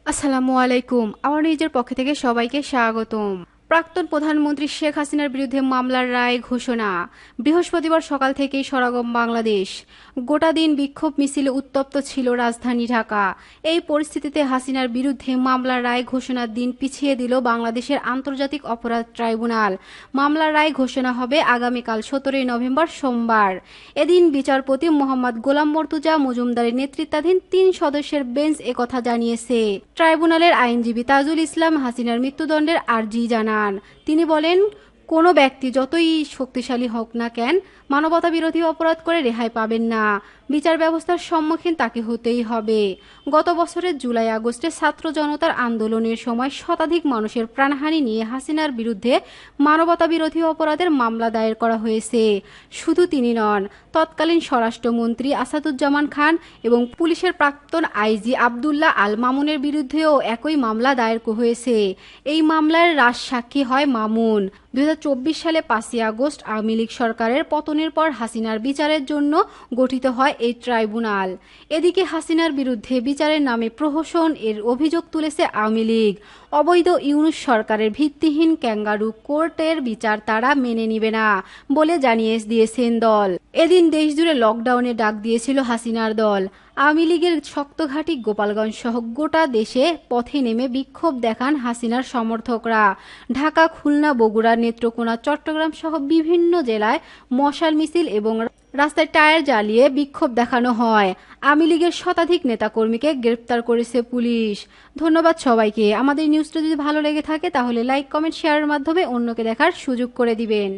আসসালামু আলাইকুম। আমার নিজের পক্ষ থেকে সবাইকে স্বাগতম। প্রাক্তন প্রধানমন্ত্রী শেখ হাসিনার বিরুদ্ধে মামলার রায় ঘোষণা। বৃহস্পতিবার সকাল থেকেই সরগরম বাংলাদেশ। গোটা দিন বিক্ষোভ মিছিলে উত্তপ্ত ছিল রাজধানী ঢাকা। এই পরিস্থিতিতে হাসিনার বিরুদ্ধে মামলার রায় ঘোষণার দিন পিছিয়ে দিল বাংলাদেশের আন্তর্জাতিক অপরাধ ট্রাইব্যুনাল। মামলার রায় ঘোষণা হবে আগামীকাল 17 নভেম্বর সোমবার। এদিন বিচারপতি মোহাম্মদ গোলাম মর্তুজা মজুমদারের নেতৃত্বাধীন 3 সদস্যের বেঞ্চ একথা জানিয়েছে। ট্রাইব্যুনালের আইনজীবী তাজুল ইসলাম হাসিনার মৃত্যুদণ্ডের আর্জি জানান। তিনি বলেন, কোনো ব্যক্তি যতই শক্তিশালী হোক না কেন মানবতা বিরোধী অপরাধ করে রেহাই পাবেন না। বিচার ব্যবস্থার সম্মুখীন তাকে হতেই হবে। গত বছরের জুলাই আগস্টে ছাত্র জনতার আন্দোলনের সময় শতাধিক মানুষের প্রাণহানি নিয়ে হাসিনার বিরুদ্ধে মানবতা বিরোধী অপরাধের মামলা দায়ের করা হয়েছে। শুধু তিনি নন, তৎকালীন স্বরাষ্ট্রমন্ত্রী আসাদুজ্জামান খান এবং পুলিশের প্রাক্তন আইজি আবদুল্লাহ আল মামুনের বিরুদ্ধেও একই মামলা দায়ের হয়েছে। এই মামলার রাজসাক্ষী হয় মামুন। 2024 সালে 5 আগস্ট আওয়ামী লীগ সরকারের পতনের পর হাসিনার বিচারের জন্য গঠিত হয় এই ট্রাইব্যুনাল। এদিকে হাসিনার বিরুদ্ধে বিচারের নামে প্রহসন এর অভিযোগ তুলেছে আওয়ামী লীগ। অবৈধ ইউনূস সরকারের ভিত্তিহীন ক্যাঙ্গারু কোর্টের বিচার তারা মেনে নিবে না বলে জানিয়ে দিয়েছেন দল। এদিন দেশজুড়ে লকডাউনে ডাক দিয়েছিল হাসিনার দল। আওয়ামী লীগের শক্ত ঘাঁটি গোপালগঞ্জ সহ গোটা দেশে পথে নেমে বিক্ষোভ দেখান হাসিনার সমর্থকরা। ঢাকা, খুলনা, বগুড়া, নেত্রকোনা, চট্টগ্রাম সহ বিভিন্ন জেলায় মশাল মিছিল এবং রাস্তায় টায়ার জ্বালিয়ে বিক্ষোভ দেখানো হয়। আওয়ামী লীগের শতাধিক নেতাকর্মীকে গ্রেপ্তার করেছে পুলিশ। ধন্যবাদ সবাইকে। আমাদের নিউজটা যদি ভালো লেগে থাকে তাহলে লাইক, কমেন্ট, শেয়ারের মাধ্যমে অন্যকে দেখার সুযোগ করে দিবেন।